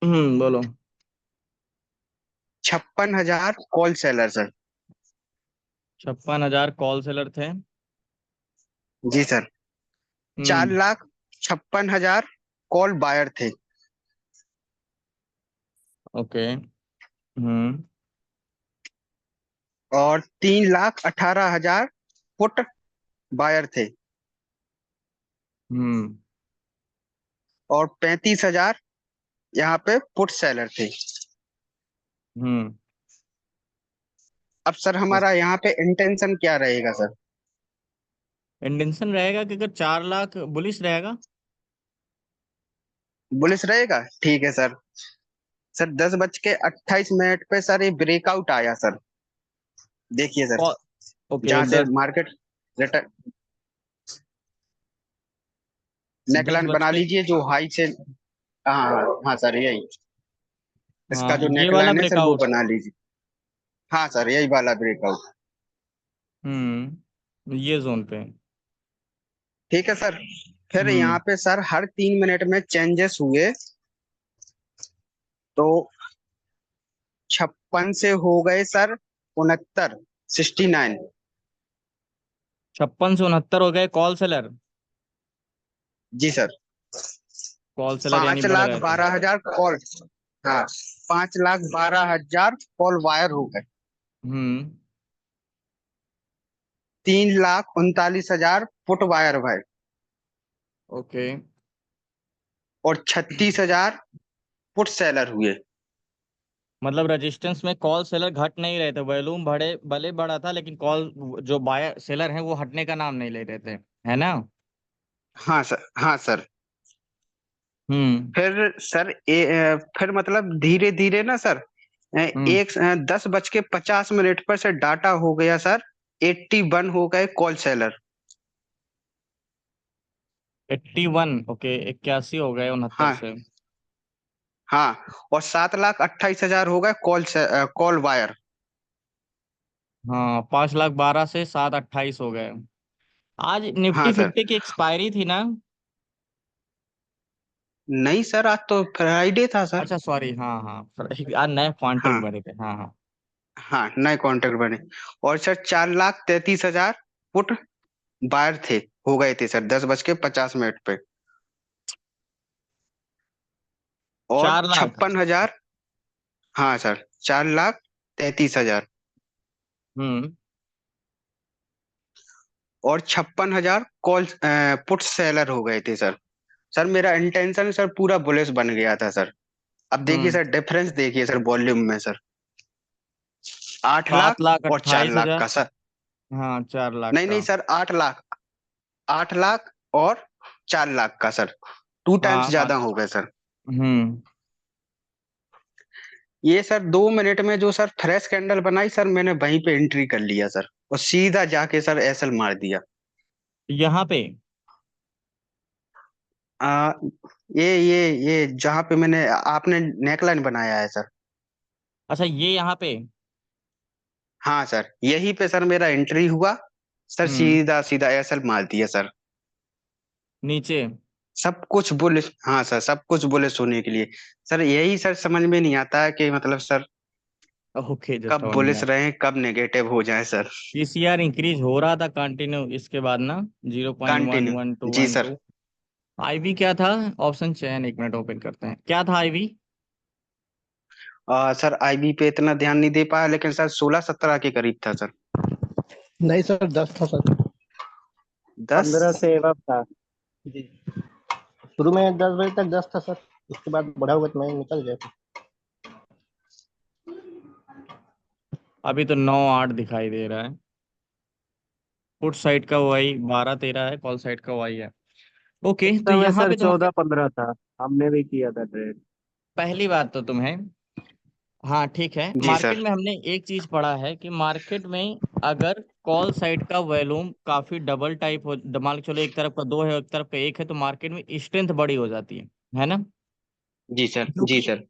बोलो। 56,000 call seller sir. 56,000 call seller थे। जी sir. चार हम्म। लाख 56,000 कॉल बायर थे। ओके। हम्म। और 3,18,000 पुट बायर थे। हम्म। और 35,000 यहाँ पे पुट सेलर थे। हम्म। अब सर हमारा यहाँ पे इंटेंशन क्या रहेगा सर? इंटेंशन रहेगा कि अगर 4 लाख बुलिश रहेगा। बुलिस रहेगा, ठीक है सर। सर 10:28 पे सर ये ब्रेकआउट आया सर। देखिए सर, ओके। जहां से मार्केट रिटर्न दस नेकलाइन बज बना के लीजिए जो हाई से। हाँ हाँ हाँ सर, यही इसका हाँ, जो ये वाला नेकलाइन है सर वो ब्रेकआउट। बना लीजिए। हाँ सर, यही वाला ब्रेकआउट। ये जोन पे। ठीक है सर। फिर हम्म। यहाँ पे सर हर 3 मिनट में चेंजेस हुए तो 56 से हो गए सर 69। 56 से 69 हो गए कॉल सेलर। जी सर। कॉल सेलर यानी पांच बढ़ लाख रहे थे। बारह हजार कॉल। हाँ, 5,12,000 कॉल वायर हो गए। हम्म। 3,39,000 फुट वायर भाई। ओके। और 36,000 फुट सेलर हुए। मतलब रेजिस्टेंस में कॉल सेलर घट नहीं रहे थे, वॉल्यूम बढ़े भले बढ़ा था, लेकिन कॉल जो बायर सेलर हैं वो हटने का नाम नहीं ले रहे थे, है ना। हाँ सर, हाँ सर। हम्म। फिर सर फिर मतलब धीरे धीरे ना सर, हम्म। 10:50 पर सर डाटा हो गया सर। 81 हो गए कॉल सेलर। 81। ओके, 81 हो गए 69 हाँ से। हाँ। और 7,28,000 हो गए कॉल वायर। हाँ, 5,12,000 से 7,28 हो गए। आज हाँ निफ्टी सर। फिफ्टी की एक्सपायरी थी ना। नहीं सर, आज तो फ्राइडे था सर। अच्छा सॉरी, हाँ हाँ, आज नए कॉन्ट्रैक्ट हाँ बने थे, हाँ हाँ। हाँ, नए कॉन्ट्रैक्ट बने। और सर 4,33,000 फुट बायर थे, हो गए थे सर 10:50 पे। और 4 लाख। 56,000। हाँ सर, 4,33,000। हम्म। और 56,000 कॉल पुट सेलर हो गए थे सर। सर मेरा इंटेंशन सर पूरा बुलिश बन गया था सर। अब देखिए हम्म। सर, डिफरेंस देखिए सर वॉल्यूम में सर। 8 लाख सात लाख और चार अट्ठाईस लाख हजार का सर। हाँ, 4 लाख नहीं का। नहीं सर, 8 लाख। 8 लाख और 4 लाख का सर। 2 टाइम्स हाँ हाँ। ज्यादा हो गए सर। हम्म। ये सर 2 मिनट में जो सर फ्रेश कैंडल बनाई सर, मैंने वहीं पे एंट्री कर लिया सर। और सीधा जाके सर एसएल मार दिया। यहाँ पे। आ, ये जहाँ पे मैंने आपने नेकलाइन बनाया है सर। अच्छा, ये यहाँ पे। हाँ सर, यहीं पे सर मेरा एंट्री हुआ। सर हम्म। सीधा सीधा एसएल मार दिया सर। नीचे। सब कुछ बुलिश, हाँ सर, सब कुछ बुलिश होने के लिए। सर यही सर समझ में नहीं आता है कि मतलब सर ओके, जस्ट कब समझ में बुलिश आया। रहे कब नेगेटिव हो जाए सर। पीसीआर इंक्रीज हो रहा था कंटिन्यू, इसके बाद ना। Zero point one continue. One two G one sir. Two IV क्या था? ऑप्शन चयन, एक मिनट ओपन करते हैं, क्या था आईवी? सर आईबी पे इतना ध्यान नहीं दे पाया, लेकिन सर 16-17 के करीब था सर। नहीं सर, 10 था सर। 15 10। से एबव था। जी। शुरू में 10 बजे तक 10 था सर। उसके बाद बढ़ा हुआ तो मैं निकल गया था। अभी तो 9-8 दिखाई दे रहा है। पुट साइड का वही 12-13 है, कॉल साइड का वही है। ओके, उस तो समय यहाँ सर पे तुम्हारे 14-15 था। हमने भी किया था ट्रेड। पहली बात तो तुम्हें, हाँ ठीक है, जी मार्केट सर। में हमने एक चीज पढ़ा है कि मार्केट में अगर कॉल साइड का वॉल्यूम काफी डबल टाइप हो, मान के चलो एक तरफ का दो है एक तरफ का एक है, तो मार्केट में स्ट्रेंथ बड़ी हो जाती है ना। जी सर। जी क्योंकि सर।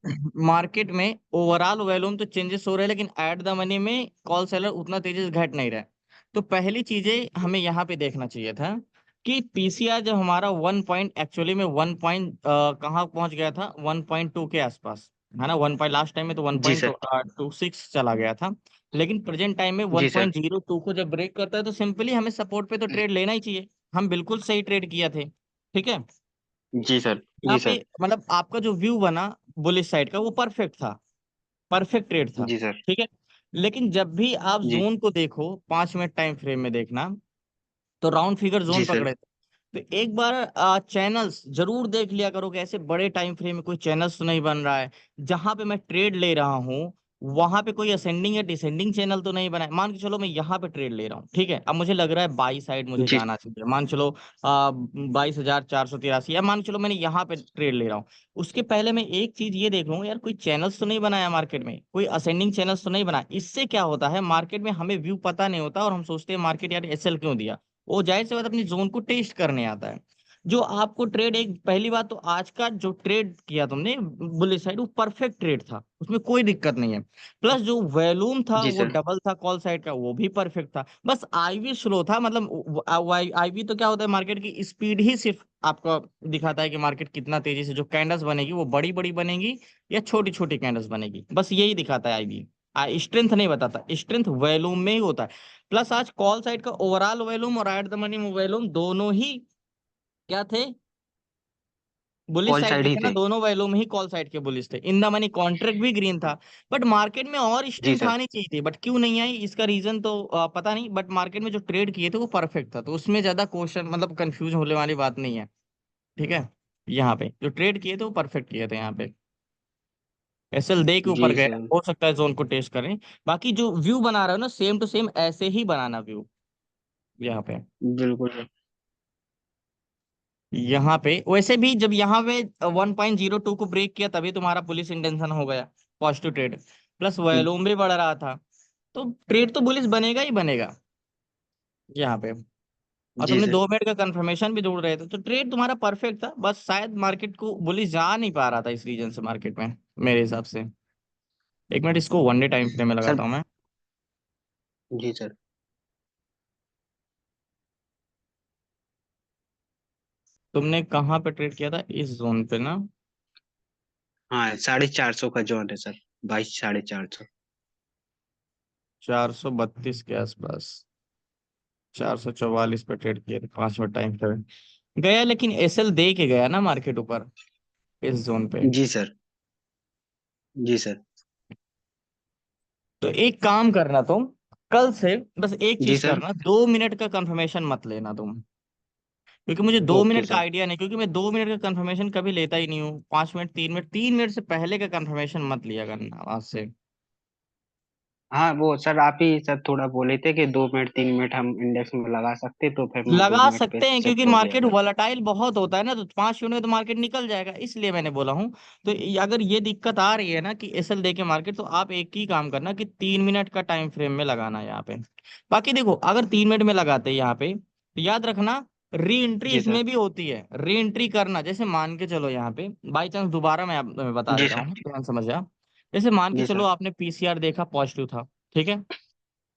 मार्केट में ओवरऑल वॉल्यूम तो चेंजेस हो रहे हैं, लेकिन एट द मनी में कॉल सेलर उतना तेजी से घट नहीं रहा है। तो पहली चीजें हमें यहाँ पे देखना चाहिए था कि पीसीआर जब हमारा 1 पॉइंट एक्चुअली में 1 पॉइंट कहाँ पहुंच गया था, 1.2 के आसपास, है ना। 1 पॉइंट लास्ट टाइम में तो one G point sir. Two six चला गया था, लेकिन प्रेजेंट टाइम में जी सर। 1.02 को जब ब्रेक करता है तो सिंपली हमें सपोर्ट पे तो ट्रेड लेना ही चाहिए। हम बिल्कुल सही ट्रेड किया थे, ठीक है। जी सर। यहाँ जी पे सर। मतलब आपका जो व्यू बना बुलिश साइड का वो परफेक्ट था, परफेक्ट ट्रेड था, जी सर। ठीक है। लेकिन जब भी आप जी। जोन को देखो, 5 मिनट टाइम फ्रेम में देखना, तो राउंड फिगर जी जोन सर। पकड़े थे। तो एक बार चैनल्स जरूर देख लिया करो कि ऐसे बड़े टाइम फ्रेम में कोई चैनल्स तो नहीं बन रहा है, जहां पे मैं ट्रेड ले रहा हूँ वहां पे कोई असेंडिंग या डिसेंडिंग चैनल तो नहीं बना है। मान के चलो मैं यहाँ पे ट्रेड ले रहा हूँ, ठीक है, अब मुझे लग रहा है बाई साइड मुझे जी। जाना चाहिए, मान चलो 22,483, या मान चलो मैंने यहाँ पे ट्रेड ले रहा हूँ। उसके पहले मैं एक चीज ये देख लूंगा, यार कोई चैनल्स तो नहीं बनाया मार्केट में, कोई असेंडिंग चैनल्स तो नहीं बना। इससे क्या होता है, मार्केट में हमें व्यू पता नहीं होता और हम सोचते हैं मार्केट यार एसएल क्यों दिया। वो जाहिर सी बात अपनी जोन को टेस्ट करने आता है। जो आपको ट्रेड, एक पहली बात तो आज का जो ट्रेड किया तुमने बुलिश साइड, वो परफेक्ट ट्रेड था, उसमें कोई दिक्कत नहीं है। प्लस जो वॉल्यूम था जी वो सर। डबल था कॉल साइड का, वो भी परफेक्ट था। बस आईवी स्लो था, मतलब आईवी तो क्या होता है, मार्केट की स्पीड ही सिर्फ आपको दिखाता है कि मार्केट कितना तेजी से जो कैंडल्स बनेगी वो बड़ी बड़ी बनेगी या छोटी छोटी कैंडल्स बनेगी, बस यही दिखाता है आईवी। स्ट्रेंथ नहीं बताता, स्ट्रेंथ वॉल्यूम में ही होता है। प्लस आज कॉल साइड का ओवरऑल वॉल्यूम और एट द मनी वॉल्यूम दोनों ही क्या थे, बुलिश कॉल साइड साइड के ही थे ना, थे। दोनों वॉल्यूम ही कॉल साइड के बुलिश थे। इन द मनी कॉन्ट्रैक्ट भी ग्रीन था। बट मार्केट में और जी स्ट्रेंथ सर। आनी चाहिए थी, बट क्यों नहीं आई इसका रीजन तो पता नहीं। बट मार्केट में जो ट्रेड किए थे वो परफेक्ट था, तो उसमें ज्यादा क्वेश्चन मतलब कंफ्यूज होने वाली बात नहीं है, ठीक है। यहाँ पे जो ट्रेड किए थे वो परफेक्ट किए थे। यहाँ पे एसएल दे के ऊपर जी गया, सर। हो सकता है जोन को टेस्ट करें। बाकी जो व्यू बना रहे हो ना, सेम टू सेम ऐसे ही बनाना व्यू यहाँ पे। बिल्कुल सर। यहाँ पे वैसे भी जब यहाँ पे 1.02 को ब्रेक किया तभी तुम्हारा पुलिस इंटेंशन हो गया, पॉजिटिव ट्रेड, प्लस वॉल्यूम भी बढ़ रहा था, तो ट्रेड तो बुलिस बनेगा ही बनेगा यहाँ पे। और जी तुमने सर। 2 मिनट का कंफर्मेशन भी ढूंढ रहे थे, तो ट्रेड तुम्हारा परफेक्ट था, बस शायद मार्केट को बुलिस जा नहीं पा रहा था इस रीजन से मार्केट में, मेरे हिसाब से। 1 मिनट इसको वनडे टाइम फ्रेम में सर। लगाता हूँ मैं। जी सर। तुमने कहाँ पे ट्रेड किया था, इस जोन पे ना। हाँ, 450 का जोन है सर। 22, 450। 432 के आसपास, 444 पे ट्रेड किए थे, 5 मिनट टाइम फ्रेम गया, लेकिन एसएल दे के गया ना मार्केट ऊपर इस जोन पे। जी सर। जी सर। तो एक काम करना तुम, कल से बस एक जी चीज सर। करना, 2 मिनट का कंफर्मेशन मत लेना तुम, क्योंकि मुझे दो ओके मिनट का सर। आइडिया नहीं, क्योंकि मैं 2 मिनट का कंफर्मेशन कभी लेता ही नहीं हूँ। 5 मिनट, 3 मिनट, 3 मिनट से पहले का कंफर्मेशन मत लिया करना आज से। हाँ, वो सर आप ही सर थोड़ा बोले थे कि 2 मिनट 3 मिनट हम इंडेक्स में लगा सकते, तो फिर मैं दो लगा मिनट पे सकते हैं क्योंकि शिफ्ट हो गया मार्केट सर। वॉलेटाइल बहुत होता है ना, तो 5 मिनट में तो मार्केट निकल जाएगा, इसलिए मैंने बोला हूँ। तो अगर ये दिक्कत आ रही है ना कि एसएल दे के मार्केट, तो आप एक ही काम करना कि 3 मिनट का टाइम फ्रेम में लगाना यहाँ पे। बाकी देखो, अगर 3 मिनट में लगाते हैं यहाँ पे, तो याद रखना री एंट्री जी सर। इसमें भी होती है। री एंट्री करना, जैसे मान के चलो यहाँ पे बाई चांस दोबारा मैं बता जी देता सर। हूँ, ध्यान समझ जा। जैसे मान के जी चलो सर। आपने पीसीआर देखा पॉजिटिव था, ठीक है,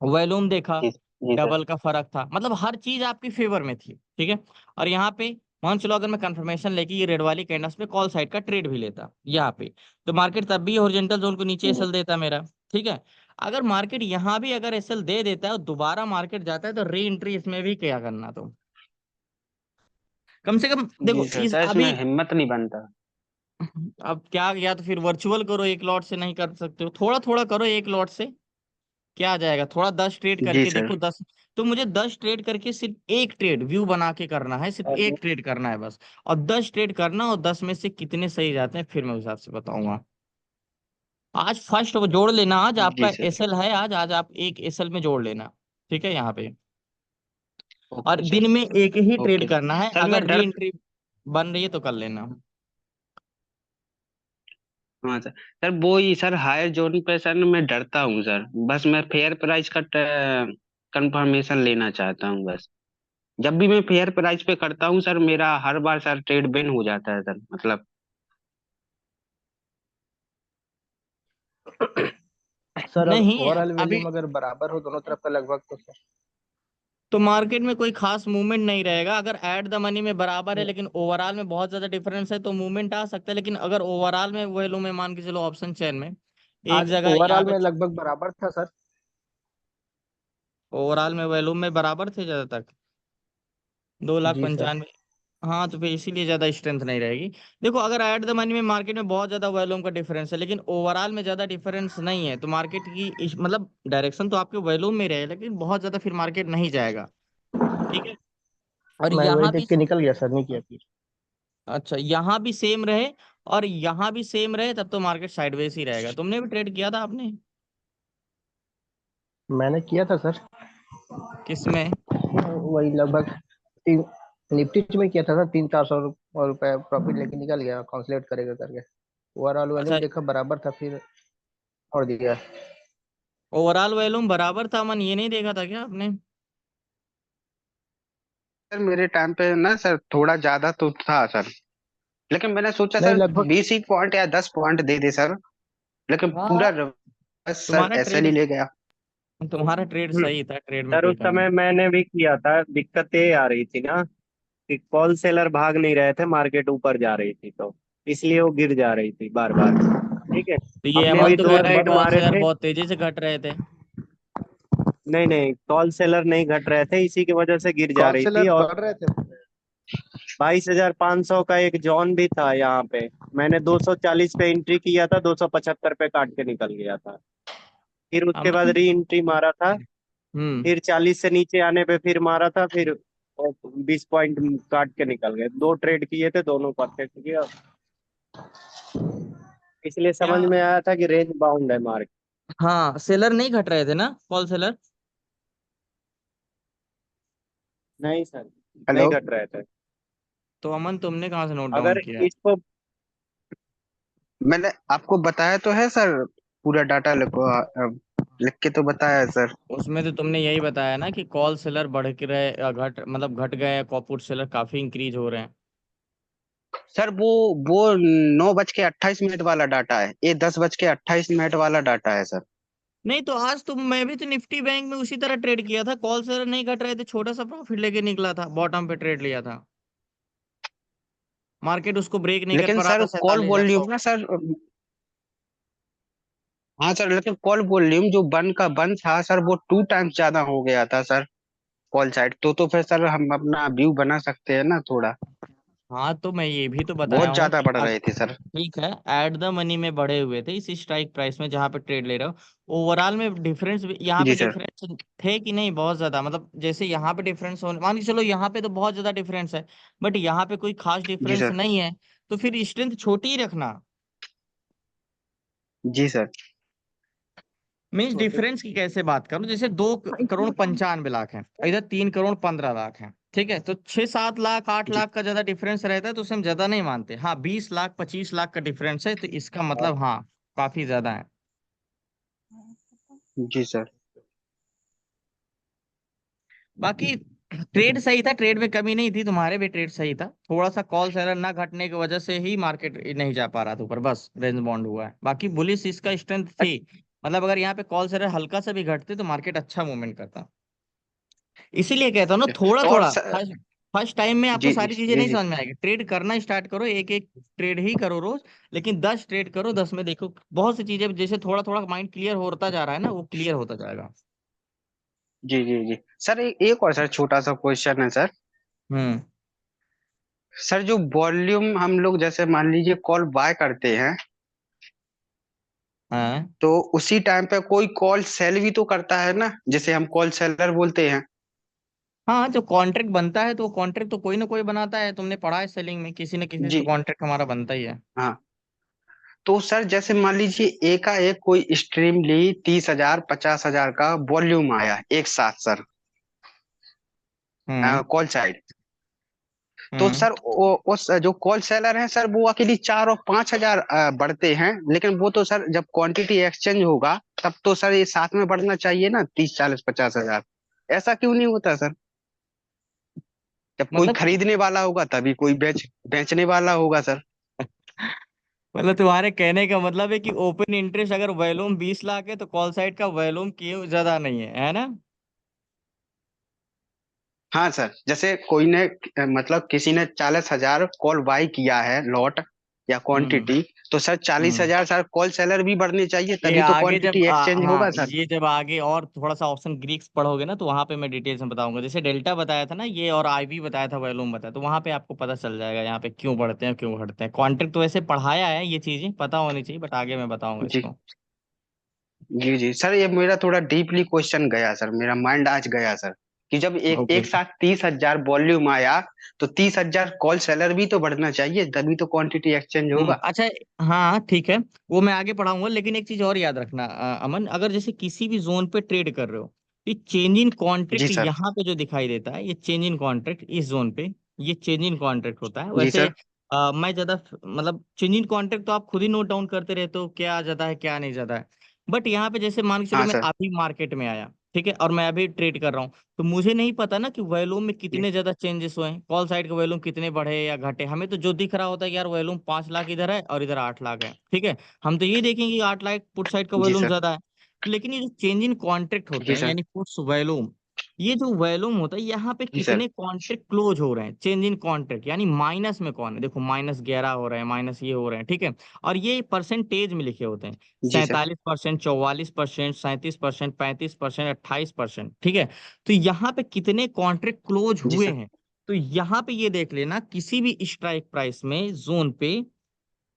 वॉल्यूम देखा जी। जी सर। डबल का फर्क था, मतलब हर चीज आपकी फेवर में थी, ठीक है। और यहाँ पे मान चलो अगर मैं कंफर्मेशन लेके ये रेड वाली कैंडल्स पे कॉल साइड का ट्रेड भी लेता यहाँ पे, तो मार्केट तब भी हॉरिजॉन्टल जोन को नीचे जी। एसएल देता मेरा, ठीक है। अगर मार्केट यहाँ भी अगर एसएल दे देता है और दोबारा मार्केट जाता है, तो री एंट्री इसमें भी क्या करना, तो कम से कम जी देखो सर, इस सर अभी। इसमें हिम्मत नहीं बनता। अब क्या, या तो फिर वर्चुअल करो, एक लॉट से नहीं कर सकते हो, थोड़ा थोड़ा करो एक लॉट से, क्या आ जाएगा, थोड़ा 10 ट्रेड जी करके सर। देखो, 10। तो मुझे 10 ट्रेड करके सिर्फ एक ट्रेड व्यू बना के करना है, सिर्फ और एक ट्रेड करना है बस। और 10 ट्रेड करना, और 10 में से कितने सही जाते हैं फिर मैं उस हिसाब से बताऊंगा। आज फर्स्ट वो जोड़ लेना, आज जी आपका सर। एसएल है, आज आज आप एक एसएल में जोड़ लेना, ठीक है यहाँ पे। और ओके सर। दिन में एक ही ट्रेड ओके करना है, सर। अगर मैं री डर। एंट्री बन रही है तो कर लेना। हाँ सर। सर वो ही सर, हायर जोन पे सर मैं डरता हूँ सर। बस मैं फेयर प्राइस का कंफर्मेशन लेना चाहता हूँ बस। जब भी मैं फेयर प्राइस पे करता हूँ सर, मेरा हर बार सर ट्रेड बिन हो जाता है सर, मतलब। सर अब नहीं ओवरऑल अभी वॉल्यूम अगर बराबर हो दोनों तरफ का लगभग तो सर। तो मार्केट में कोई खास मूवमेंट नहीं रहेगा। अगर एट द मनी में बराबर है लेकिन ओवरऑल में बहुत ज्यादा डिफरेंस है तो मूवमेंट आ सकता है। लेकिन अगर ओवरऑल में वैल्यू में मान के चलो ऑप्शन चेन में एक आज जगह यहाँ ओवरऑल पे में लगभग बराबर था सर। ओवरऑल में वैल्यू में बराबर थे ज्यादा तक 2 लाख जी सर। 95। हाँ तो फिर इसीलिए ज्यादा स्ट्रेंथ नहीं रहेगी। देखो अगर एट द मनी में मार्केट में बहुत ज्यादा वॉल्यूम का डिफरेंस है लेकिन ओवरऑल में ज्यादा डिफरेंस नहीं है तो मार्केट की मतलब डायरेक्शन तो आपके वॉल्यूम में रहे लेकिन बहुत ज्यादा फिर मार्केट नहीं जाएगा। ठीक है। और मैं वही यहाँ भी देख के निकल गया सर, नहीं किया फिर। अच्छा यहाँ भी सेम रहे और यहाँ भी सेम रहे तब तो मार्केट साइडवेज ही रहेगा। तुमने भी ट्रेड किया था आपने? मैंने किया था सर। किसमें? वही लगभग तीन, निफ्टी में किया था सर, 300-400 रुपए प्रॉफिट लेके निकल गया, कॉन्सुलेट करेगा करके। ओवरऑल वैल्यूम अच्छा देखा बराबर था, फिर छोड़ दिया। ओवरऑल वॉल्यूम बराबर था मन ये नहीं देखा था क्या आपने? सर मेरे टाइम पे ना सर थोड़ा ज्यादा तो था सर, लेकिन मैंने सोचा नहीं सर लगभग। 20 ही पॉइंट या 10 पॉइंट दे दे सर, लेकिन हाँ पूरा बस सर तुम्हारा ऐसे ट्रेड ही ले गया। तुम्हारा ट्रेड हम्म, सही था, ट्रेड में सर कोई उस कमी समय नहीं। मैंने भी किया था। दिक्कत ये आ रही थी ना कि कॉल सेलर भाग नहीं रहे थे, मार्केट ऊपर जा रही थी तो इसलिए वो गिर जा रही थी बार बार। ठीक है। तो ये हमने कॉल अमन भी तो दो कह सेलर रहा है ट्रेड बढ़ रहे कॉल मारे शेयर थे। बहुत तेजी से घट रहे थे। नहीं नहीं, कॉल सेलर नहीं घट रहे थे, इसी की वजह से गिर जा कॉल रही थी। सेलर और बढ़ रहे थे। 22,500 का एक जॉन भी था यहाँ पे। मैंने 240 पे एंट्री किया था, 275 पे काट के निकल गया था। फिर उसके बाद अमन। री एंट्री मारा था। हम्म। फिर 40 से नीचे आने पे फिर मारा था, फिर 20 पॉइंट काट के निकल गए। दो ट्रेड किए थे, दोनों परफेक्ट किया। इसलिए क्या? समझ में आया था कि रेंज बाउंड है मार्केट। हाँ सेलर नहीं घट रहे थे ना कॉल सेलर? नहीं सर, नहीं हेलो। घट रहे थे। तो अमन तुमने कहाँ से नोट डाउन अगर किया? इसको मैंने आपको बताया तो है सर, पूरा डाटा लिख के तो बताया है सर। उसमें तो तुमने यही बताया ना कि कॉल सेलर बढ़ के रहे घट मतलब घट गए, कॉपुट सेलर काफी इंक्रीज हो रहे हैं। सर वो 9:28 वाला डाटा है, ये 10:28 वाला डाटा है सर। नहीं तो आज तो मैं भी तो निफ्टी बैंक में उसी तरह ट्रेड किया था, कॉल सेलर नहीं घट रहे थे, छोटा सा प्रॉफिट लेके निकला था, बॉटम पे ट्रेड लिया था। मार्केट उसको ब्रेक नहीं कर लेकिन पा रहा सर था कॉल 47,100 वॉल्यूम को। ना सर, हाँ सर, लेकिन कॉल वॉल्यूम जो बन का बन था सर, वो 2 टाइम्स ज्यादा हो गया था सर। कॉल साइड तो फिर सर हम अपना व्यू बना सकते हैं ना थोड़ा। हाँ तो मैं ये भी तो बताया बहुत हूँ ज्यादा कि बढ़ रहे थे सर। ठीक है एट द मनी में बढ़े हुए थे इस स्ट्राइक प्राइस में जहां पे ट्रेड ले रहे हो। ओवरऑल में डिफरेंस यहाँ जी पे सर। डिफरेंस थे कि नहीं बहुत ज्यादा, मतलब जैसे यहाँ पे डिफरेंस होने मान के चलो यहाँ पे तो बहुत ज्यादा डिफरेंस है बट यहाँ पे कोई खास जी डिफरेंस सर। नहीं है तो फिर स्ट्रेंथ छोटी ही रखना। जी सर। मीन्स डिफरेंस की कैसे बात करूं, जैसे 2,95,00,000 है, इधर 3,15,00,000 है। ठीक है तो 6-7 लाख 8 लाख का ज्यादा डिफरेंस रहता है तो उसे हम ज्यादा नहीं मानते। हाँ 20 लाख 25 लाख का डिफरेंस है तो इसका मतलब हाँ काफी ज्यादा है। जी सर। बाकी ट्रेड सही था, ट्रेड में कमी नहीं थी, तुम्हारे भी ट्रेड सही था, थोड़ा सा कॉल सेलर ना घटने की वजह से ही मार्केट नहीं जा पा रहा था ऊपर, बस रेंज बाउंड हुआ है। बाकी बुलिश इसका स्ट्रेंथ थी, मतलब अगर यहाँ पे कॉल सेलर हल्का सा भी घटते तो मार्केट अच्छा मूवमेंट करता। इसीलिए कहता हूँ ना थोड़ा और थोड़ा सर, फर्स्ट फर्स्ट टाइम में आपको जी जी सारी चीजें जी नहीं जी। समझ में आएगी, ट्रेड करना स्टार्ट करो, एक एक ट्रेड ही करो रोज, लेकिन 10 ट्रेड करो, 10 में देखो बहुत सी चीजें जैसे थोड़ा थोड़ा माइंड क्लियर होता जा रहा है ना वो क्लियर होता जाएगा। जी जी जी सर, एक और सर छोटा सा क्वेश्चन है सर। हम्म। सर जो वॉल्यूम हम लोग जैसे मान लीजिए कॉल बाय करते हैं, हाँ तो उसी टाइम पे कोई कॉल सेल भी तो करता है ना, जैसे हम कॉल सेलर बोलते हैं। हाँ जब कॉन्ट्रैक्ट बनता है तो कॉन्ट्रैक्ट तो कोई ना कोई बनाता है, तुमने पढ़ा है सेलिंग में किसी न किसी से जी तो कॉन्ट्रैक्ट हमारा बनता ही है। हाँ। तो सर जैसे मान लीजिए एकाएक कोई स्ट्रीम ली, 30,000 50,000 का वॉल्यूम आया एक साथ सर, हम्म। Call side. तो हम्म। सर उस जो कॉल सेलर हैं सर, वो अकेली 4 और 5 हजार बढ़ते हैं, लेकिन वो तो सर जब क्वांटिटी एक्सचेंज होगा तब तो सर ये साथ में बढ़ना चाहिए ना, 30 40 50 हजार। ऐसा क्यों नहीं होता सर? जब कोई मतलब खरीदने वाला होगा तभी कोई बेचने वाला होगा सर। मतलब तुम्हारे कहने का मतलब है कि ओपन इंटरेस्ट अगर वॉल्यूम 20 लाख है तो कॉल साइड का वॉल्यूम क्यों ज्यादा नहीं है, है ना? हाँ सर, जैसे कोई ने मतलब किसी ने 40,000 कॉल बाई किया है लॉट या हम्म क्वांटिटी, तो सर चालीस हम्म हजार सर कॉल सेलर भी बढ़ने चाहिए, ये तभी तो आगे जब क्वांटिटी एक्सचेंज होगा हाँ, सर। ये जब आगे और थोड़ा सा ऑप्शन ग्रीक्स पढ़ोगे ना, तो वहां पे मैं डिटेल्स में बताऊंगा। जैसे डेल्टा बताया था ना ये, और आईवी बताया था, वॉल्यूम बताया, तो वहां पे आपको पता चल जाएगा यहाँ पे क्यों बढ़ते हैं क्यों घटते हैं। कॉन्ट्रैक्ट तो वैसे पढ़ाया है, ये चीजें पता होनी चाहिए, बट आगे मैं बताऊंगा जी इसको। जी जी सर, ये मेरा थोड़ा डीपली क्वेश्चन गया सर, मेरा माइंड आज गया सर, कि जब एक ओके। एक साथ 30,000 वॉल्यूम आया, तो 30,000 कॉल सेलर भी तो बढ़ना चाहिए, तभी तो क्वांटिटी एक्सचेंज होगा। अच्छा। हाँ ठीक है, वो मैं आगे पढ़ाऊंगा, लेकिन एक चीज और याद रखना अमन, अगर जैसे किसी भी जोन पे ट्रेड कर रहे हो, तो change in G contract sir. यहाँ पे जो दिखाई देता है, ये चेंज इन कॉन्ट्रैक्ट इस जोन पे, ये चेंज इन कॉन्ट्रैक्ट होता है। जी वैसे सर। मैं ज्यादा मतलब चेंज इन कॉन्ट्रैक्ट तो आप खुद ही नोट डाउन करते रहते हो, क्या ज्यादा है क्या नहीं ज्यादा है। बट यहाँ पे जैसे मान के चलो हाँ मैं सर। अभी मार्केट में आया, ठीक है, और मैं अभी ट्रेड कर रहा हूँ, तो मुझे नहीं पता ना कि वॉल्यूम में जी कितने ज्यादा चेंजेस हुए हैं, कॉल साइड के वॉल्यूम कितने बढ़े या घटे। हमें तो जो दिख रहा होता है कि यार वॉल्यूम 5 लाख इधर है और इधर 8 लाख है, ठीक है। हम तो ये देखेंगे कि 8 लाख पुट साइड का जी वॉल्यूम सर। ज्यादा है। लेकिन ये जो चेंज इन कॉन्ट्रैक्ट होते जी हैं, सर। यानी पुट्स वॉल्यूम, ये जो वॉल्यूम होता है यहाँ पे जी सर। कितने कॉन्ट्रैक्ट क्लोज हो रहे हैं, चेंज इन कॉन्ट्रैक्ट यानी माइनस में कौन है, देखो -11 हो रहे हैं, माइनस ये हो रहे हैं, ठीक है। और ये परसेंटेज में लिखे होते हैं, जी सर। 47%, 44%, 37%, 35%, 28%, ठीक है। तो यहाँ पे कितने कॉन्ट्रैक्ट क्लोज जी हुए सर। हैं, तो यहाँ पे ये देख लेना किसी भी स्ट्राइक प्राइस में जोन पे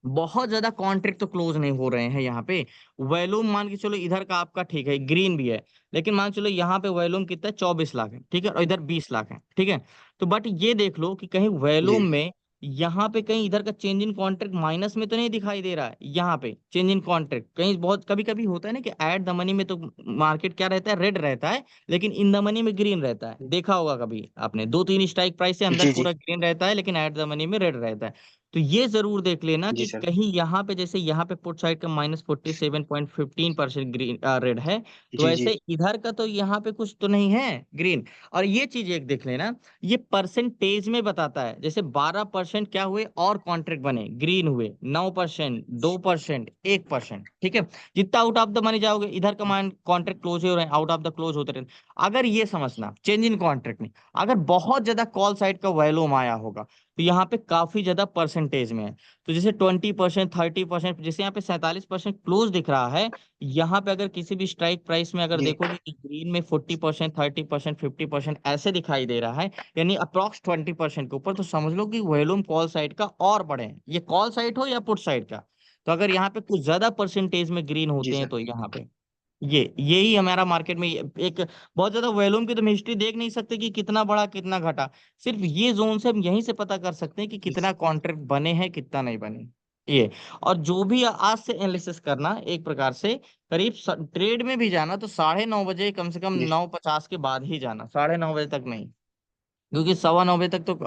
बहुत ज्यादा कॉन्ट्रैक्ट तो क्लोज नहीं हो रहे हैं यहाँ पे। वॉल्यूम मान के चलो इधर का आपका ठीक है, ग्रीन भी है, लेकिन मान के चलो यहाँ पे वॉल्यूम कितना है, 24 लाख है, ठीक है, और इधर 20 लाख है, ठीक है। तो बट ये देख लो कि कहीं जी वॉल्यूम में यहाँ पे कहीं इधर का चेंज इन कॉन्ट्रैक्ट माइनस में तो नहीं दिखाई दे रहा है। यहाँ पे चेंज इन कॉन्ट्रैक्ट कहीं बहुत कभी कभी होता है ना कि एट द मनी में तो मार्केट क्या रहता है, रेड रहता है, लेकिन इन द मनी में ग्रीन रहता है। देखा होगा कभी आपने, 2-3 स्ट्राइक प्राइस से अंदर जी जी पूरा ग्रीन रहता है, लेकिन एट द मनी में रेड रहता है। तो ये जरूर देख लेना जी कि सर। कहीं यहाँ पे जैसे यहाँ पे पुट साइड का -47.15% ग्रीन रेड है, तो जी जी ऐसे इधर का तो यहाँ पे कुछ तो नहीं है ग्रीन। और ये चीज एक देख लेना, ये परसेंटेज में बताता है, जैसे 12% क्या हुए और कॉन्ट्रैक्ट बने ग्रीन हुए, 9%, 2%, 1%, ठीक है। जितना आउट ऑफ द मनी जाओगे, इधर का मान कॉन्ट्रैक्ट क्लोज हो रहे हैं, आउट ऑफ द क्लोज होते रहे। अगर ये समझना चेंज इन कॉन्ट्रैक्ट में, अगर बहुत ज्यादा कॉल साइड का वॉल्यूम आया होगा, तो यहाँ पे काफी ज्यादा परसेंटेज में है। तो जैसे 20%, 30%, जैसे यहाँ पे 47% क्लोज दिख रहा है, यहाँ पे अगर किसी भी स्ट्राइक प्राइस में अगर जी देखोगे कि ग्रीन में 40%, 30%, 50% ऐसे दिखाई दे रहा है, यानी अप्रॉक्स 20% के ऊपर, तो समझ लो कि वॉल्यूम कॉल साइड का और बढ़े हैं। ये कॉल साइड हो या पुट साइड का। तो अगर यहाँ पे कुछ ज्यादा परसेंटेज में ग्रीन जी होते हैं, सर। तो यहाँ पे ये यही हमारा मार्केट में एक बहुत ज्यादा वॉल्यूम की तो हम हिस्ट्री देख नहीं सकते कि कितना बढ़ा कितना घटा। सिर्फ ये जोन से हम यहीं से पता कर सकते हैं कि कितना कॉन्ट्रैक्ट बने हैं कितना नहीं बने। ये, और जो भी आज से एनालिसिस करना एक प्रकार से, करीब ट्रेड में भी जाना तो 9:30 बजे, कम से कम जी 9:50 के बाद ही जाना, 9:30 बजे तक नहीं, क्योंकि 9:15 तक तो जी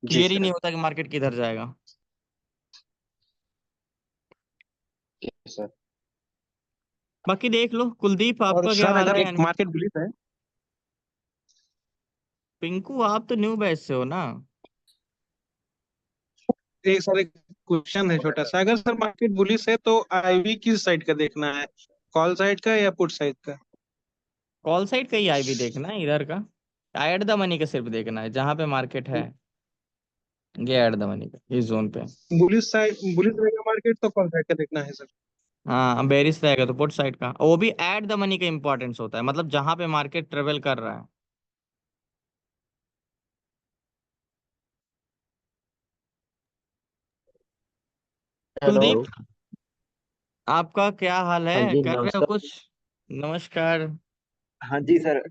क्लियर ही सर। नहीं होता कि मार्केट किधर जाएगा। जी सर। बाकी देख लो कुलदीप, और आपका क्या सर हाल अगर है एक यानी। मार्केट बुलिश है। पिंकू आप तो न्यू बैच से हो ना। एक सर एक क्वेश्चन है छोटा सा, अगर सर मार्केट बुलिश है तो आईवी किस साइड का देखना है, कॉल साइड का या पुट साइड का? कॉल साइड का ही आई भी देखना है इधर का, एट द मनी का सिर्फ देखना है, जहां पे मार्केट है ये एट द मनी का इस जोन पे। बुलिश रहेगा मार्केट तो कॉल साइड का देखना है सर। हाँ बेरिश रहेगा तो पुट साइड का, वो भी एट द मनी का इंपॉर्टेंस होता है, मतलब जहां पे मार्केट ट्रेवल कर रहा है। हेलो। कुलदीप, आपका क्या हाल हाँ है, जी कर रहे हो नमस्कार। कुछ। नमस्कार। हाँ जी सर।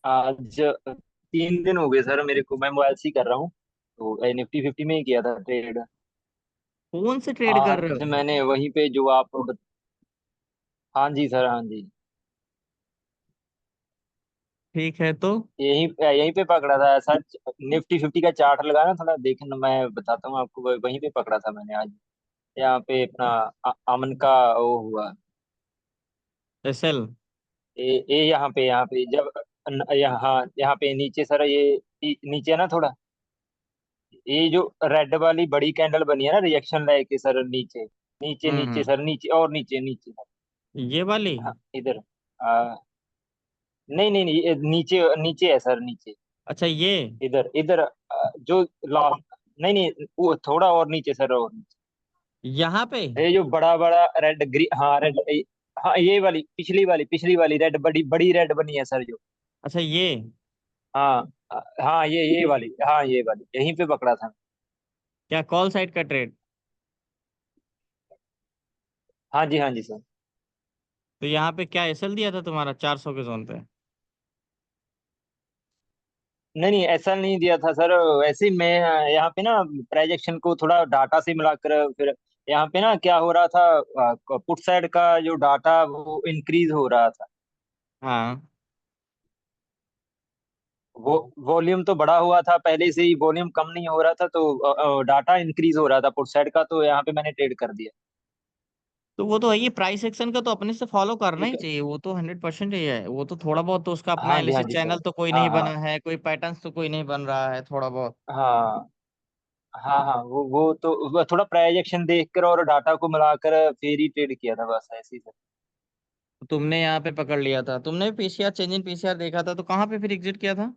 आज 3 दिन हो गए सर मेरे को, मैं मोबाइल से ही कर रहा हूँ, तो निफ्टी 50 में ही किया था ट्रेड। कौन से ट्रेड कर रहे आज हो। मैंने वहीं पे जो आप हाँ जी सर, हाँ जी। ठीक है तो। यहीं यहीं पे पकड़ा था सर। निफ्टी 50 का चार्ट लगा ना, थोड़ा देखना, मैं बताता हूँ आपको, वहीं पे पकड़ा था मैंने आज। यहाँ पे अपना अमन का वो हुआ। एसएल। ये यहाँ पे जब यहाँ पे नीचे सर, ये नीचे है ना थोड़ा, ये जो रेड वाली बड़ी कैंडल बनी है ना, रिएक्शन लेके सर नीचे, नीचे नीचे हम्म। सर, नीचे और नीचे नीचे। ये वाली। हाँ इधर। नहीं नहीं नहीं, ये नीचे नीचे है सर, नीचे। अच्छा ये इधर इधर जो लास्ट, नहीं नहीं, वो थोड़ा और नीचे सर, और नीचे। यहाँ पे। ये जो बड़ा बड़ा रेड ग्रीन, हाँ रेड, हाँ ये वाली पिछली वाली रेड, बड़ी बड़ी रेड बनी है सर जो। अच्छा ये हाँ हाँ, ये वाली, हाँ ये वाली यहीं पे पकड़ा था। क्या कॉल साइड का ट्रेड? हाँ जी सर। तो यहाँ पे क्या एसएल दिया था तुम्हारा 400 के जोन पे? नहीं नहीं, ऐसा नहीं दिया था सर। वैसे ही मैं यहाँ पे ना प्राइजेक्शन को थोड़ा डाटा से मिलाकर, फिर यहाँ पे ना क्या हो रहा था, पुट साइड का जो डाटा वो इंक्रीज हो रहा था। हाँ। वो वॉल्यूम तो बड़ा हुआ था पहले से ही, वॉल्यूम कम नहीं हो रहा था, तो डाटा इंक्रीज हो रहा था पुट साइड का, तो यहाँ पे मैंने ट्रेड कर दिया। तो वो तो है, ये प्राइस एक्शन का तो अपने से फॉलो करना ठीक ही है। चाहिए, वो तो 100% ही है। वो तो थोड़ा बहुत तो उसका अपना हाँ एनालिसिस जी चैनल सर। तो कोई हाँ नहीं हाँ बना है, कोई पैटर्न्स तो कोई नहीं बन रहा है थोड़ा बहुत। हाँ हाँ, वो तो वो थोड़ा प्राइजेक्शन देखकर और डाटा को मिलाकर फिर ही ट्रेड किया था, बस ऐसे ही सर। तो तुमने यहाँ पे पकड़ लिया था, तुमने पीसीआर चेंज इन पीसीआर देखा था, तो कहाँ पे फिर एग्जिट किया था?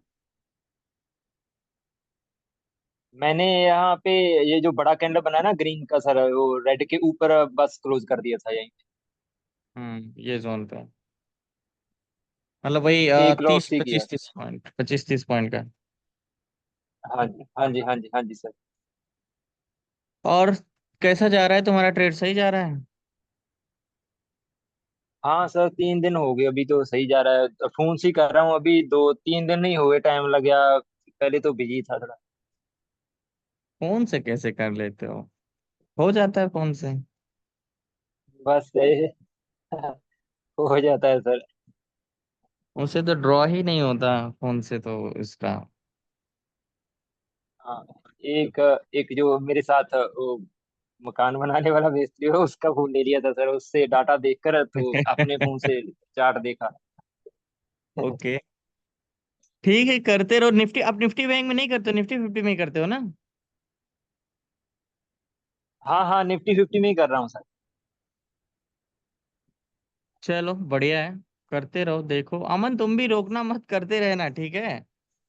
मैंने यहाँ पे ये जो बड़ा कैंडल बना है ना ग्रीन का सर, वो रेड के ऊपर बस क्लोज कर दिया था यहीं ये जोन पे, मतलब वही पे। एक लॉस तीस ही किया। 25 30 पॉइंट, 25 30 पॉइंट का। हाँ जी हाँ जी हाँ जी हाँ जी सर। और कैसा जा रहा है तुम्हारा ट्रेड, सही जा रहा है? हाँ सर, 3 दिन हो गए, अभी तो सही जा रहा है। फोन से ही कर रहा हूँ अभी, 2 3 दिन नहीं हुए, टाइम लग गया। पहले तो बिजी था थोड़ा। फोन से कैसे कर लेते हो जाता है फोन से। बस हो जाता है सर। उनसे तो ड्रॉ ही नहीं होता फोन से तो इसका। हाँ, एक एक जो मेरे साथ वो मकान बनाने वाला मिस्त्री है, उसका फोन ले लिया था सर, उससे डाटा देखकर तो अपने फोन से चार्ट देखा। ओके, ठीक है, करते रहो। निफ्टी, आप निफ्टी बैंक में नहीं करते हो, निफ्टी 50 में ही करते हो ना? हाँ हाँ, निफ्टी 50 में ही कर रहा हूँ सर। चलो बढ़िया है, करते रहो। देखो अमन, तुम भी रोकना मत, करते रहना, ठीक है?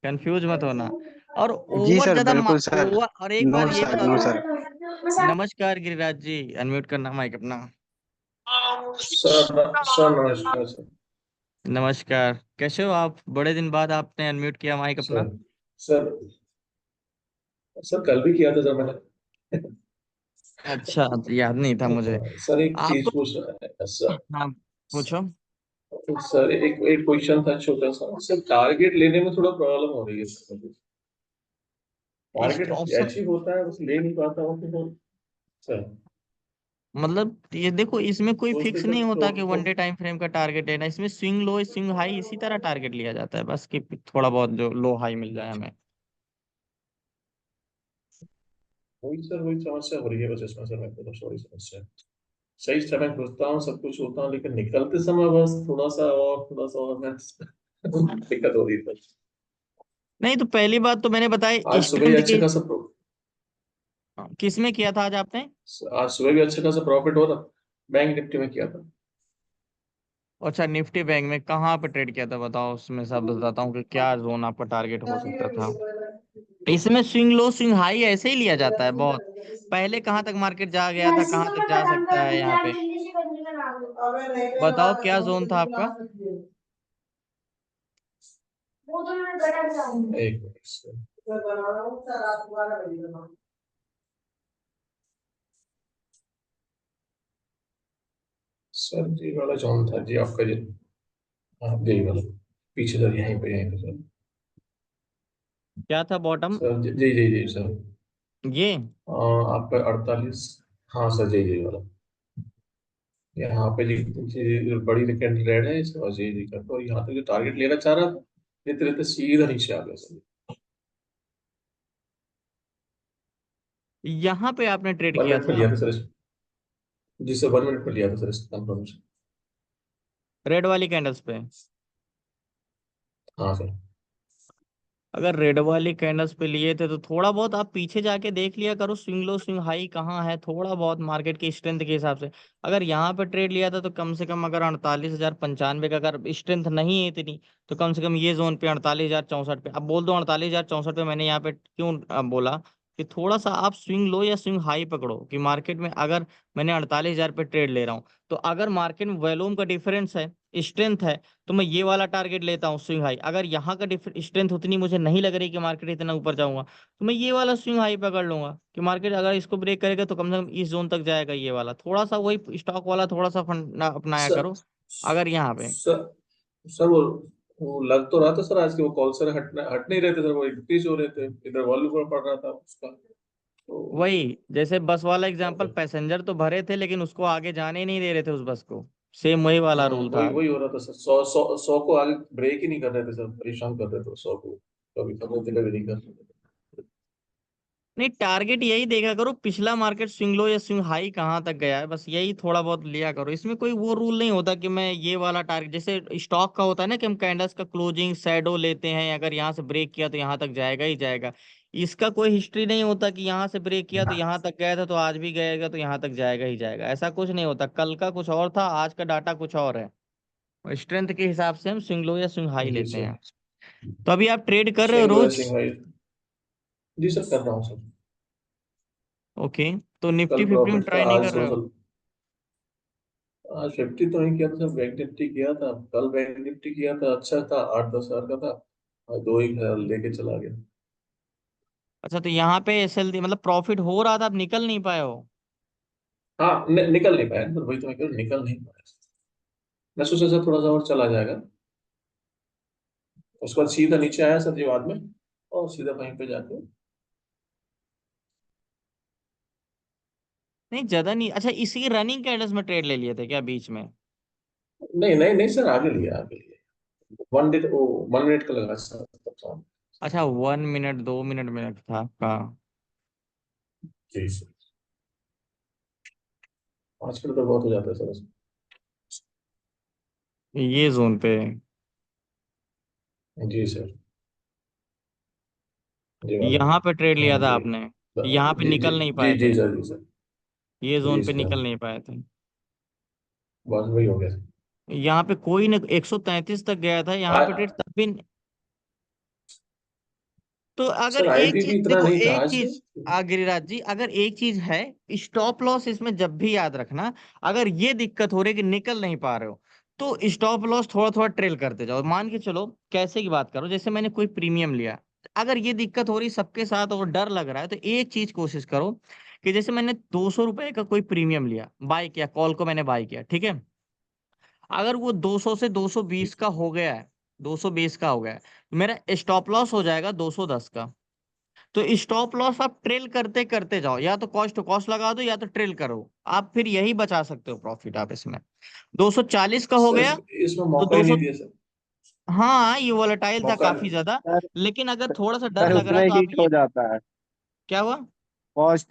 कंफ्यूज मत होना। और जी ओवर सर, ज्यादा बिल्कुल सर। ओवर, और एक बात नोट ये सर, बता नोट दो। सर। नमस्कार गिरिराज जी, अनम्यूट करना माइक अपना। सर नमस्कार सर। नमस्कार, कैसे हो आप? बड़े दिन बाद आपने अनम्यूट किया माइक अपना। सर सर सर कल भी किया था सर मैंने। अच्छा, तो याद नहीं था मुझे। सर एक चीज आपको, पूछना है सर। हाँ पूछो। सर एक एक क्वेश्चन था छोटा सा सर, टारगेट लेने में थोड़ा प्रॉब्लम हो रही है सर मुझे। टारगेट ऑप्शन, अचीव होता है बस ले नहीं पाता हूँ तो सर। मतलब ये देखो, इसमें कोई तो उसमें फिक्स सर नहीं होता कि तो 1 डे टाइम फ्रेम का टारगेट है ना, इसमें स्विंग लो स्विंग हाई इसी तरह टारगेट लिया जाता है बस, कि थोड़ा बहुत जो लो हाई मिल जाए हमें। वही सर वही समस्या हो रही है बस इसमें सर, मेरे को तो सॉरी समस्या है। सही समय घुसता हूँ सब कुछ होता हूँ लेकिन निकलते समय बस थोड़ा सा और मैं दिक्कत हो रही है सर। नहीं तो पहली बात तो मैंने बताई आज सुबह ही स्टैंड अच्छा के। खासा किस में किया था आज आपने? आज सुबह भी अच्छा खासा प्रॉफिट हो रहा। बैंक निफ्टी में किया था। अच्छा, निफ्टी बैंक में कहाँ पे ट्रेड किया था बताओ, उसमें सब बताता हूँ कि क्या जोन आपका टारगेट हो सकता था। इसमें स्विंग लो स्विंग हाई ऐसे ही लिया जाता है बहुत। पहले कहाँ तक मार्केट जा गया था, कहाँ तक जा सकता है यहाँ पे, बताओ क्या जोन था आपका? एक मिनट सर। सर जी वाला जॉन था जी आपका जी। हाँ यही वाला पीछे सर, यहीं पे सर। क्या था बॉटम? सर जी जी जी जी सर। ये आपका 48। हाँ सर जी जी वाला। यहाँ पे जी बड़ी कैंडल रेड है इसके बाद जी जी का, तो यहाँ तक जो टारगेट लेना चाह रहा था लेते लेते सीधा नीचे आ गया सर। यहाँ पे आपने ट्रेड वन किया मिनट पे था? लिया था सर जी सर 1 मिनट पे लिया था सर इसका कंफर्मेशन। रेड वाली कैंडल्स पे? हाँ सर। अगर रेड वाली कैंडल्स पे लिए थे तो थोड़ा बहुत आप पीछे जाके देख लिया करो, स्विंग लो स्विंग हाई कहाँ है, थोड़ा बहुत मार्केट की स्ट्रेंथ के हिसाब से। अगर यहाँ पे ट्रेड लिया था तो कम से कम अगर 48,095 का अगर स्ट्रेंथ नहीं है इतनी, तो कम से कम ये जोन पे 48,064 पे, अब बोल दो 48,064 पे मैंने यहाँ पे क्यों बोला कि थोड़ा सा आप स्विंग लो या स्विंग हाई पकड़ो, कि मार्केट में अगर मैंने 48,000 पे ट्रेड ले रहा हूँ, तो अगर मार्केट में वॉल्यूम का डिफरेंस है, स्ट्रेंथ है, तो मैं ये वाला टारगेट लेता हूँ स्विंग हाई। अगर यहाँ का स्ट्रेंथ उतनी मुझे नहीं लग रही कि मार्केट इतना ऊपर जाऊंगा, तो मैं ये वाला स्विंग हाई पकड़ लूंगा कि मार्केट अगर इसको ब्रेक करेगा तो कम से कम इस जोन तक जाएगा। ये वाला थोड़ा सा वही स्टॉक वाला थोड़ा सा फंड अपनाया सर करो अगर यहाँ पे। सर सर वो लग तो रहा था सर, आज के वो कॉल सर हट नहीं रहे थे सर, वो इंक्रीज हो रहे थे, इधर वॉल्यूम पर पड़ रहा था उसका, तो वही जैसे बस वाला एग्जांपल, अगर पैसेंजर तो भरे थे लेकिन उसको आगे जाने ही नहीं दे रहे थे उस बस को, सेम वही वाला रूल वही था। वही हो रहा था सर, 100 को आगे ब्रेक ही नहीं कर रहे थे सर, परेशान कर रहे थे 100 को, कभी करने थे कभी नहीं कर रहे थे। नहीं, टारगेट यही देखा करो पिछला मार्केट स्विंग लो या स्विंग हाई कहाँ तक गया है, बस यही थोड़ा बहुत लिया करो। इसमें कोई वो रूल नहीं होता कि मैं ये वाला टारगेट, जैसे स्टॉक का होता है ना कि हम कैंडल्स का क्लोजिंग शैडो लेते हैं, अगर यहाँ से ब्रेक किया तो यहाँ तक जाएगा ही जाएगा। इसका कोई हिस्ट्री नहीं होता कि यहाँ से ब्रेक किया तो यहाँ तक गया था तो आज भी गएगा तो यहाँ तक जाएगा ही जाएगा, ऐसा कुछ नहीं होता। कल का कुछ और था, आज का डाटा कुछ और है। स्ट्रेंथ के हिसाब से हम स्विंग लो या स्विंग हाई जी लेते सर, हैं। तो अभी आप ट्रेड कर रहे हो सिंह लो रोज? सिंह भाई, जी सर कर रहा हूँ सर। ओके, तो निफ्टी कल फिफ्टी में प्रॉफिट था, ट्राई नहीं आज कर रहे थोड़ा हो? सा, आज 50 तो नहीं किया था सर, बैंक निफ्टी किया था, कल बैंक निफ्टी किया था, अच्छा था, 8-10 हजार का था, और 2 ही लेके चला गया। अच्छा, तो यहाँ पे एसएल मतलब प्रॉफिट हो रहा था, आप निकल नहीं पाए हो? हाँ निकल नहीं पाया सर, वही तो मैं कह रहा हूँ, निकल नहीं पाया। मैं सोचा सर थोड़ा सा और चला जाएगा, उसके बाद सीधा नीचे आया सर जी बाद में, और सीधा वहीं पे जाके, नहीं ज्यादा नहीं। अच्छा, इसी रनिंग कैंडल्स में ट्रेड ले लिए थे क्या बीच में? नहीं नहीं नहीं सर, आगे लिया आगे लिया, 1 डे, ओ 1 मिनट का लगा सर तब शाम। अच्छा, 1 मिनट 2 मिनट में था आपका? जी सर, 5 मिनट तो बहुत हो जाता है सर। ये जोन पे? जी सर, जी वाला, यहाँ पे ट्रेड लिया था जी आपने? यहाँ पे जी जी निकल नहीं जी पाए जी थे? सर, जी सर, ये जी जोन पे सर, निकल नहीं पाए थे? बस वही हो गया सर। यहाँ पे कोई न 133 तक गया था यहाँ पे ट्रेड तब भी तो अगर सर एक आईवी चीज भी इतना देखो, नहीं था एक आज। चीज गिरिराज जी, अगर एक चीज है, स्टॉप लॉस इसमें जब भी याद रखना। अगर ये दिक्कत हो रही है कि निकल नहीं पा रहे हो, तो स्टॉप लॉस थोड़ा थोड़ा ट्रेल करते जाओ। मान के चलो, कैसे की बात करो, जैसे मैंने कोई प्रीमियम लिया, अगर ये दिक्कत हो रही सबके साथ और डर लग रहा है, तो एक चीज कोशिश करो कि जैसे मैंने 200 रुपए का कोई प्रीमियम लिया, बाय किया, कॉल को मैंने बाय किया, ठीक है। अगर वो 200 से 220 का हो गया है, 220 का हो गया है, मेरा स्टॉप लॉस हो जाएगा 210 का। तो स्टॉप लॉस आप ट्रेल करते करते जाओ, या तो कॉस्ट टू कॉस्ट लगा दो या तो ट्रेल करो, आप फिर यही बचा सकते हो प्रॉफिट आप इसमें। 240 का हो गया सर इसमें तो मौका ही 200। नहीं दिया सर, हाँ, ये वोलेटाइल था मौका काफी ज्यादा, सर लेकिन अगर थोड़ा सा डर सर लग रहा है उसमें तो आप हिट ये। हो जाता है, क्या हुआ? कॉस्ट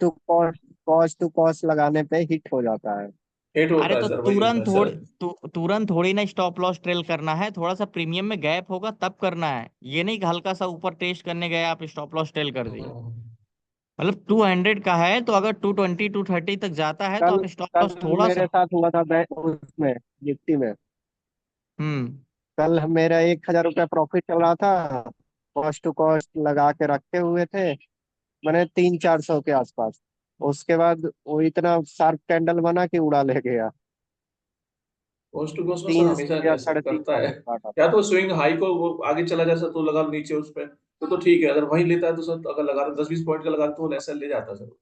टू कॉस्ट लगाने पे हिट हो जाता है। हिट होता अरे है तो सर, वही होता है सर। तुरंत थोड़ी ना स्टॉप लॉस ट्रेल करना है, थोड़ा सा प्रीमियम में गैप होगा तब करना है। ये नहीं कि हल्का सा ऊपर टेस्ट करने गए आप स्टॉप लॉस ट्रेल कर दिए। हम्म, मतलब 200 का है तो अगर 220 230 तक जाता है तो कल आप स्टॉप कल लॉस थोड़ा मेरे सा। साथ हुआ था बैंक उसमें, निफ्टी में। हम्म। कल मेरा 1,000 रुपया प्रॉफिट चल रहा था, कॉस्ट टू कॉस्ट लगा के रखे हुए थे मैंने 300-400 के आसपास। उसके बाद वो इतना शार्प कैंडल बना कि उड़ा ले गया। कोस्ट टू कोस्ट में सर तीन हमेशा सौ या ऐसा साढ़े तीन करता सौ है, में काटा या था। तो स्विंग हाई को वो आगे चला जाए सर तो लगा लो नीचे उस पे, तो ठीक है, अगर वहीं लेता है तो सर, अगर लगा 10-20 पॉइंट का लगा तो ऐसा ले जाता है सर।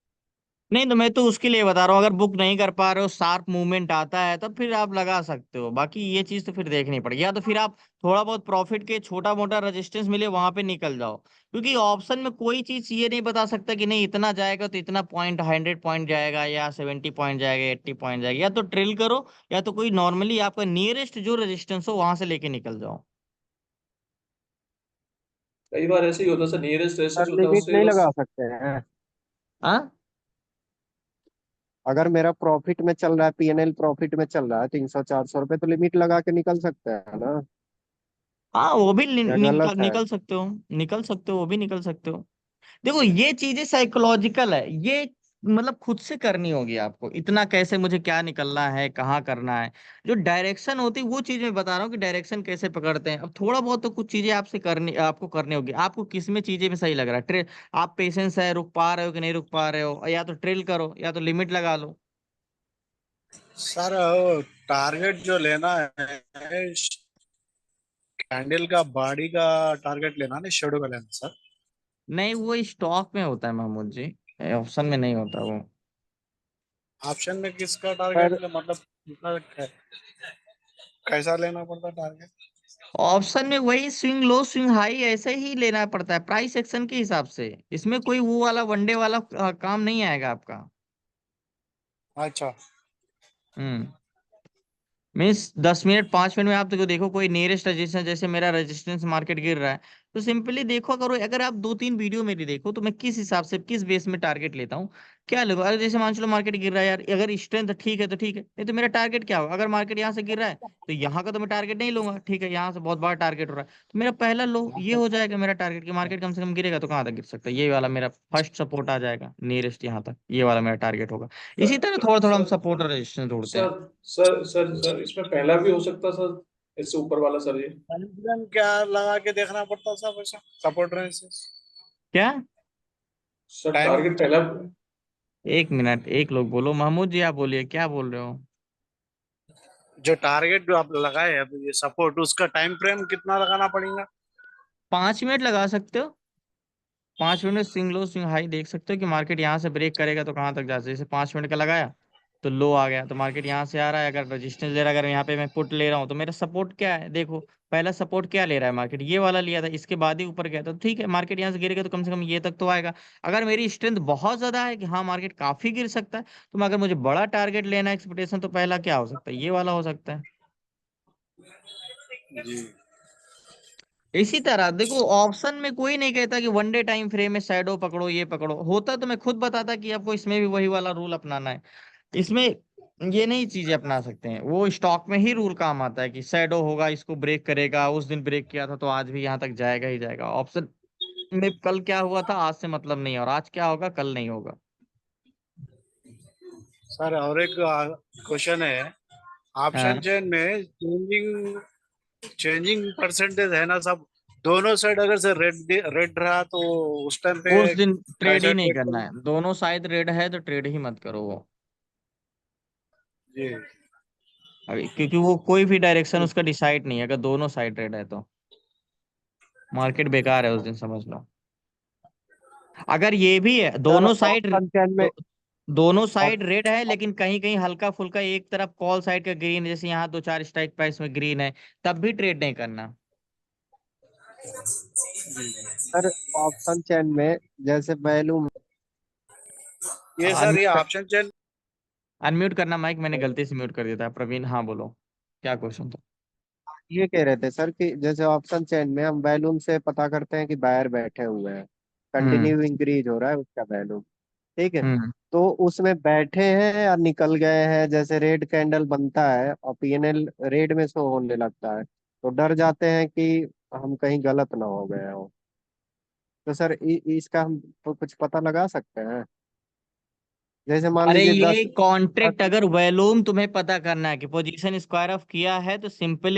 नहीं तो मैं तो उसके लिए बता रहा हूँ, अगर बुक नहीं कर पा रहे हो, शार्प मूवमेंट आता है तब फिर आप लगा सकते हो। बाकी ये चीज तो फिर देखनी पड़ेगी, या तो फिर आप थोड़ा बहुत प्रॉफिट के छोटा मोटा रेजिस्टेंस मिले वहां पे निकल जाओ। क्योंकि ऑप्शन में कोई चीज ये नहीं बता सकता कि नहीं इतना जाएगा तो इतना पॉइंट 100 पॉइंट जाएगा या 70 पॉइंट जाएगा 80 पॉइंट जाएगा। या तो ट्रिल करो, या तो कोई नॉर्मली आपका नियरेस्ट जो रेजिस्टेंस हो वहां से लेके निकल जाओ। कई बार ऐसे ही होता है सर, नियरेस्ट रेजिस्टेंस सर होता है लिमिट उससे नहीं बस। लगा सकते हैं? हाँ, अगर मेरा प्रॉफिट में चल रहा है, पीएनएल प्रॉफिट में चल रहा है 300-400 रुपये, तो लिमिट लगा के निकल सकते हैं ना? हाँ वो भी या गलत है? निकल सकते हो, निकल सकते हो, वो भी निकल सकते हो। देखो ये चीजें साइकोलॉजिकल है, ये मतलब खुद से करनी होगी आपको, इतना कैसे मुझे क्या निकलना है, कहाँ करना है। जो डायरेक्शन होती है वो चीज मैं बता रहा हूँ कि डायरेक्शन कैसे पकड़ते हैं। अब थोड़ा बहुत तो कुछ चीजें आपसे करनी, आपको करनी होगी। आपको किस में चीजें में सही लग रहा है, आप पेशेंस है, रुक पा रहे हो कि नहीं रुक पा रहे हो, या तो ट्रिल करो या तो लिमिट लगा लो। सर वो टारगेट जो लेना है, कैंडल का बॉडी का टारगेट लेना नहीं, शेडो का लेना सर। नहीं वो स्टॉक में होता है महमूद जी, ऑप्शन में नहीं होता वो। ऑप्शन में किसका पर टारगेट मतलब कितना कैसा लेना पड़ता टारगेट? ऑप्शन में वही स्विंग लो स्विंग हाई ऐसे ही लेना पड़ता है प्राइस एक्शन के हिसाब से। इसमें कोई वो वाला वनडे वाला काम नहीं आएगा आपका। अच्छा। हम्म। मीन्स 10 मिनट 5 मिनट में आप तो देखो कोई नियरेस्ट रजिस्टेंस, जैसे मेरा रेजिस्टेंस मार्केट गिर रहा है, तो सिंपली देखो करो। अगर आप 2 3 वीडियो मेरी देखो तो मैं किस हिसाब से किस बेस में टारगेट लेता हूँ, क्या लगो। अगर जैसे मान चलो मार्केट गिर रहा है यार, अगर स्ट्रेंथ ठीक है तो ठीक है, नहीं तो मेरा टारगेट क्या होगा। अगर मार्केट यहाँ से गिर रहा है तो यहाँ का तो मैं टारगेट नहीं लूंगा, ठीक है, यहाँ से बहुत बड़ा टारगेट हो रहा है, तो मेरा पहला लो ये हो जाएगा मेरा टारगेट कि मार्केट कम से कम गिरेगा तो कहाँ तक गिर सकता है, ये वाला मेरा फर्स्ट सपोर्ट आ जाएगा नियरेस्ट यहाँ तक, ये वाला मेरा टारगेट होगा। इसी सर तरह थोड़ा थोड़ा हम सर सपोर्ट और रेजिस्टेंस ढूंढते सर हैं। सर इसमें पहला भी हो सकता सर, इससे ऊपर वाला सर ये। टाइम क्या लगा के देखना पड़ता सब ऐसा सपोर्ट रेंज? क्या? सर टाइम टारगेट पहला। एक मिनट, एक लोग बोलो, महमूद जी आप बोलिए क्या बोल रहे हो। जो टारगेट जो आप लगाए हैं अभी ये सपोर्ट, उसका टाइम फ्रेम कितना लगाना पड़ेगा? 5 मिनट लगा सकते हो, 5 मिनट में स्विंग लो स्विंग हाई देख सकते हो कि मार्केट यहाँ से ब्रेक करेगा तो कहाँ तक जा सकता है। जैसे 5 मिनट का लगाया तो लो आ गया तो मार्केट यहाँ से आ रहा है, अगर रजिस्टेंस ले रहा है, अगर यहाँ पे मैं पुट ले रहा हूँ तो मेरा सपोर्ट क्या है देखो। पहला सपोर्ट क्या ले रहा है मार्केट, ये वाला लिया था, इसके बाद ही ऊपर गया था, तो ठीक है मार्केट यहाँ से गिरेगा तो कम से कम ये तक तो आएगा। अगर मेरी स्ट्रेंथ बहुत ज्यादा है कि हाँ मार्केट काफी गिर सकता है, तो मैं अगर मुझे बड़ा टारगेट लेना है एक्सपेक्टेशन, तो पहला क्या हो सकता है, ये वाला हो सकता है। जी। इसी तरह देखो ऑप्शन में कोई नहीं कहता कि वनडे टाइम फ्रेम में शैडो पकड़ो ये पकड़ो, होता तो मैं खुद बताता कि आपको इसमें भी वही वाला रूल अपनाना है। इसमें ये नई चीजें अपना सकते हैं, वो स्टॉक में ही रूल काम आता है कि शैडो होगा इसको ब्रेक करेगा, उस दिन ब्रेक किया था तो आज भी यहाँ तक जाएगा ही जाएगा। ऑप्शन में कल क्या हुआ था आज से मतलब नहीं है, और आज क्या होगा कल नहीं होगा। सर और एक क्वेश्चन है, ऑप्शन हाँ चेन में चेंजिंग चेंजिंग परसेंटेज है ना सब, दोनों साइड अगर से रेड रेड रहा तो उस टाइम पे उस दिन ट्रेड कैसा ही नहीं ट्रेड करना करें? है, दोनों साइड रेड है तो ट्रेड ही मत करो वो। जी। क्योंकि वो कोई भी डायरेक्शन उसका डिसाइड नहीं है, अगर दोनों साइड रेड है तो मार्केट बेकार है उस दिन समझ लो। अगर ये भी है सर दोनों साइड, ऑप्शन चेन में दो, दोनों साइड रेड है लेकिन कहीं कहीं हल्का फुल्का एक तरफ कॉल साइड का ग्रीन है, जैसे यहाँ 2 4 स्ट्राइक प्राइस में ग्रीन है, तब भी ट्रेड नहीं करना। सर ऑप्शन चेन में जैसे वैल्यू ये सर ये अनम्यूट ऑप्शन चेन। अनम्यूट करना माइक, मैंने गलती से म्यूट कर दिया था। प्रवीण हाँ बोलो, क्या क्वेश्चन था। ये कह रहे थे सर कि जैसे ऑप्शन चेन में हम वैल्यूम से पता करते हैं कि बायर बैठे हुए हैं, हम्म कंटिन्यू इंक्रीज हो रहा है उसका वैल्यूम, ठीक है। हम्म तो उसमें बैठे हैं या निकल गए हैं, जैसे रेड कैंडल बनता है और पीएनएल रेड में शो होने लगता है, तो डर जाते हैं कि हम कहीं गलत ना हो गए हो। तो सर इसका हम तो कुछ पता लगा सकते हैं, जैसे मान अरे लीजिए ये 10। कॉन्ट्रैक्ट अगर वॉल्यूम तुम्हें पता करना है कि पोजीशन स्क्वायर ऑफ किया है तो सिंपली